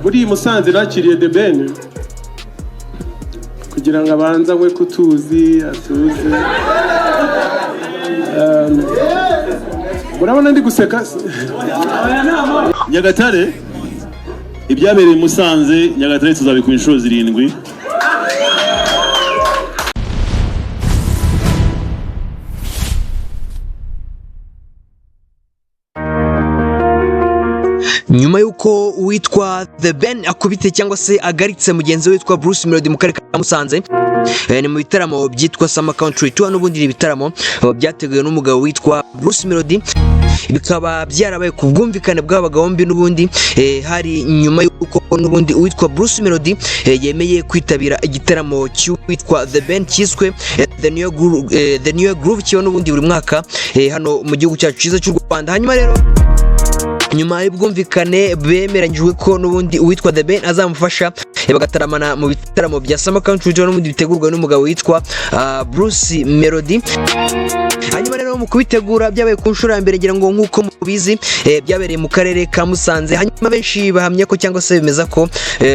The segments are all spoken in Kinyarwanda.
Muri Musanze nakiriye The Ben kugira ngo abanza we kutuzi atuze. Murabona ndi guseka. Nyagatare ibyabereye Musanze Nyagatare tuzabikwa inshuro 7. Nyuma yuko witwa The Ben akubite cyangwa se agaritse mugenzi witwa Bruce Melody mu karere ka Musanze, ni mu bitaramo byitwa Summer Country Tour, n'ubundi ibitaramo byateguwe n'umugabo witwa Bruce Melody, bikaba byarabaye ku bwumvikane bw'abaga bombi. N'ubundi hari nyuma yuko n'ubundi witwa Bruce Melody yemeye kwitabira igitaramo cy'uwitwa The Ben cyiswe The New Groove cyo n'ubundi buri mwaka hano mu gihugu cyacu cyiza cy'u Rwanda. Hanyuma rero nyuma y'ubwumvikane bemeranyijwe ko n'ubundi uwitwa The Ben azamufasha bagataramana mu bitaramo bya Summer Country Tour, n'ubundi bitegurwa n'umugabo witwa Bruce Melody. Hanyuma rero mu kubitegura byabaye ku nshuro ya mbere, ngira ngo nk'uko mubizi byabereye mu karere ka Musanze. Hanyuma benshi bahamya ko cyangwa se bemeza ko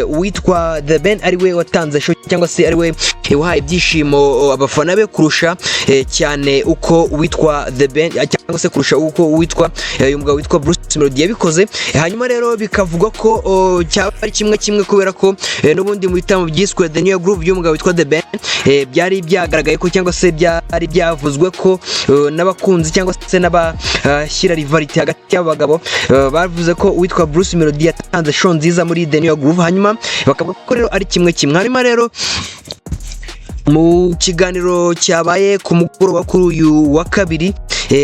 uwitwa The Ben ari we watanze show cyangwa se ari we wahaye ibyishimo abafana be kurusha cyane uko uwitwa The Ben cyangwa se kurusha uko uwitwa uyu mugabo witwa Bruce Melody yabikoze. Hanyuma rero bikavugwa ko cyaba ari kimwe kubera ko n'ubundi mu bitaramo byiswe The New Groove y'umugabo witwa The Ben byari byagaragaye ko cyangwa se byari byavuzwe ko n'abakunzi cyangwa se n'abashyira rivality hagati y'abagabo bavuze ko uwitwa Bruce Melody yatanze show nziza muri The New Groove. Hanyuma bakavuga ko rero ari kimwe. Hanyuma rero mu kiganiro cyabaye ku mugoroba kuri uyu wa kabiri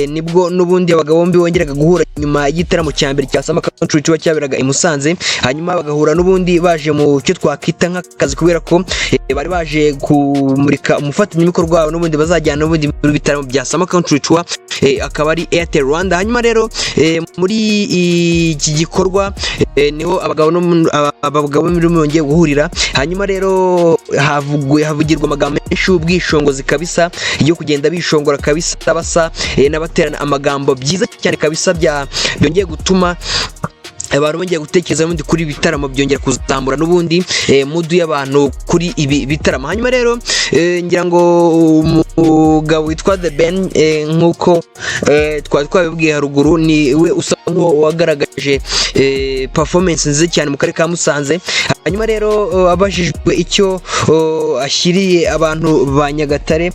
nibwo n'ubundi abagabo bombi bongeraga guhura nyuma y'igitaramo cya mbere cya Summer Country Tour cyaberaga i Musanze. Hanyuma bagahura n'ubundi baje mu cyo twakita nk'akazi kubera ko bari baje kumurika umufatanyabikorwa wabo n'ubundi bazajyana n'ubundi mu bitaramo bya Summer Country Tour, akaba ari Airtel Rwanda. Hanyuma rero muri iki gikorwa niho abagabo bombi bongeye guhurira. Hanyuma rero havugirwa amagambo menshi y'ubwishongozi kabisa yo kugenda bishongora kabisa basa n'abaterana amagambo byiza cyane kabisa byongeye gutuma abantu bongeye gutekereza n'ubundi kuri bitaramo byongera kuzamura n'ubundi mudu y'abantu kuri ibi bitaramo. Hanyuma rero ngira ngo umugabo witwa The Ben nk'uko twabibwiye haruguru ni we usa wagaragaje performance nziza cyane mu karere ka Musanze. Hanyuma rero abajijwe icyo ashyiriye abantu ba Nyagatare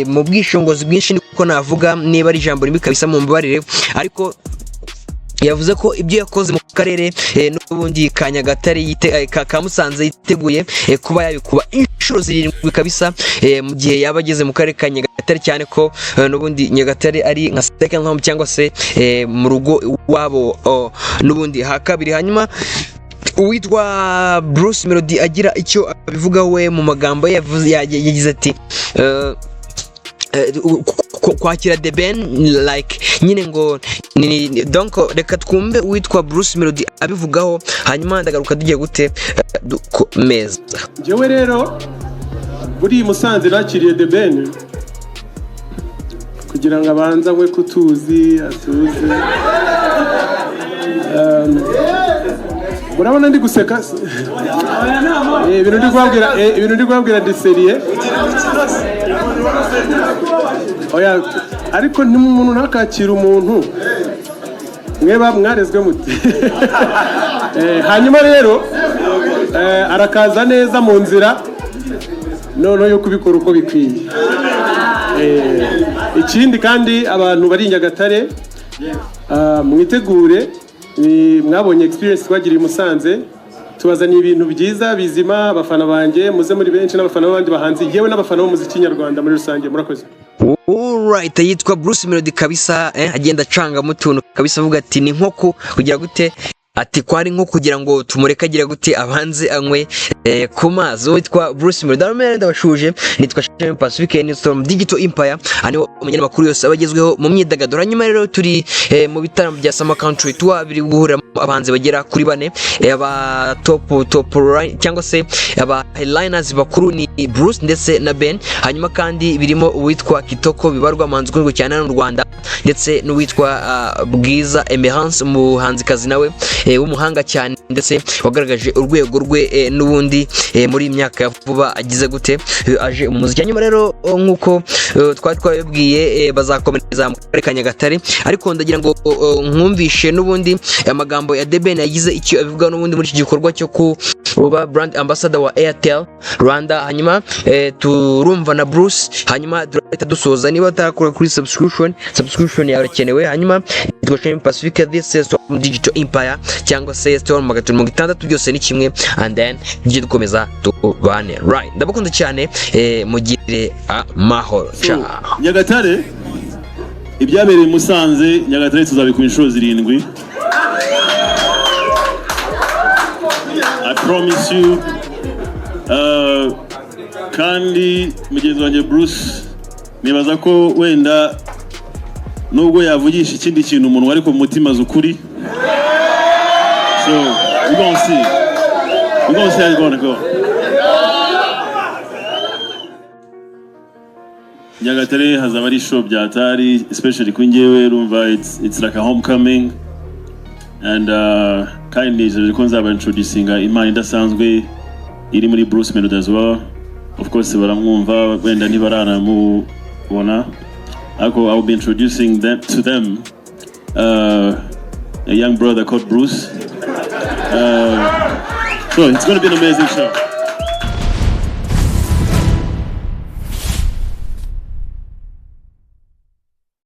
mu bwishongozi bwinshi, niko navuga niba ari ijambo rimwe kabisa mu mbabarire, ariko yavuze ko ibyo yakoze mu karere n'ubundi ka Nyagatare ka Musanze yiteguye kuba yabikuba inshuro 7 kabisa mu gihe yaba ageze mu karere ka Nyagatare, cyane ko n'ubundi Nyagatare ari nka second home cyangwa se mu rugo wabo n'ubundi ha kabiri. Hanyuma uwitwa Bruce Melody agira icyo abivuga we mu magambo yagize ati kwakira The Ben like nyine ngo donc reka twumve uwitwa Bruce Melody abivugaho, hanyuma ndagaruka tugiye gute dukomeza. Jewe rero muri Musanze nakiriye The Ben kugira ngo abanza we kutuzi atuze. Murabona ndi guseka. Ibintu ndi kubabwira ndi seriye. Oya, ariko umuntu ntakakira umuntu mweba mwarezwe muti. Hanyuma rero arakaza neza mu nzira none yo kubikora uko bikwiye. Ikindi kandi abantu bari Nyagatare mwitegure, mwabonye experience twagiriye Musanze, tubazaniye ibintu byiza bizima. Abafana banjye muze muri benshi n'abafana b'abandi bahanzi yewe n'abafana b'umuziki nyarwanda muri rusange. Murakoze. Alright, yitwa Bruce Melody kabisa agenda acanga mu tuntu kabisa, avuga ati ni nkoko kugira gute, ati kwari nko kugira ngo tumureka agira gute abanze anywe ku mazi witwa Bruce Melody ndabashuje nitwa Shame Pacific ni Storm Digital Empire hano umunyamakuru yose abagezweho mu myidagaduro. Hanyuma rero turi mu bitaramo bya Summer Country Tour biri guhurira abahanzi bagera kuri 4 aba top line cyangwa se aba headliners bakuru ni Bruce ndetse na Ben. Hanyuma kandi birimo uwitwa Kitoko bibarwa amanzi kunzwe cyane hano mu Rwanda ndetse n'uwitwa Bwiza Emerance umuhanzikazi nawe w'umuhanga cyane ndetse wagaragaje urwego rwe n'ubundi muri imyaka ya vuba agize gute aje mu muziki. Hanyuma rero nkuko twabibwiye bazakomereza mu karere ka Nyagatare, ariko ndagira ngo nkumvishe n'ubundi amagambo ya The Ben yagize icyo abivuga n'ubundi muri iki gikorwa cyo kuba brand ambassador wa Airtel Rwanda. Hanyuma turumva na Bruce, hanyuma turahita dusoza. Niba utarakora kuri subscription yawe irakenewe. Hanyuma nitwa Shame Pacific, this is Storm Digital Empire cyangwa se Storm 60 byose ni kimwe, and then tujye dukomeza tubane right. Ndabakunda cyane, mugire amahoro. Nyagatare ibyabereye Musanze Nyagatare tuzabikora inshuro 7. I promise you. Kandi mugenzi wanjye Bruce nibaza ko wenda nubwo yavugisha ikindi kintu umuntu ariko mu mutima z'ukuri. So we gonna see how it's gonna go. Nyagatare hazaba ari show byatari, especially kuri njyewe rumva it's like a homecoming, and kandi nizere ko nzaba introducing imana idasanzwe iri muri Bruce Melody as well. Of course baramwumva wenda ntibaranamubona, ariko I'll be introducing to them a young brother called Bruce. So it's going to be an amazing show.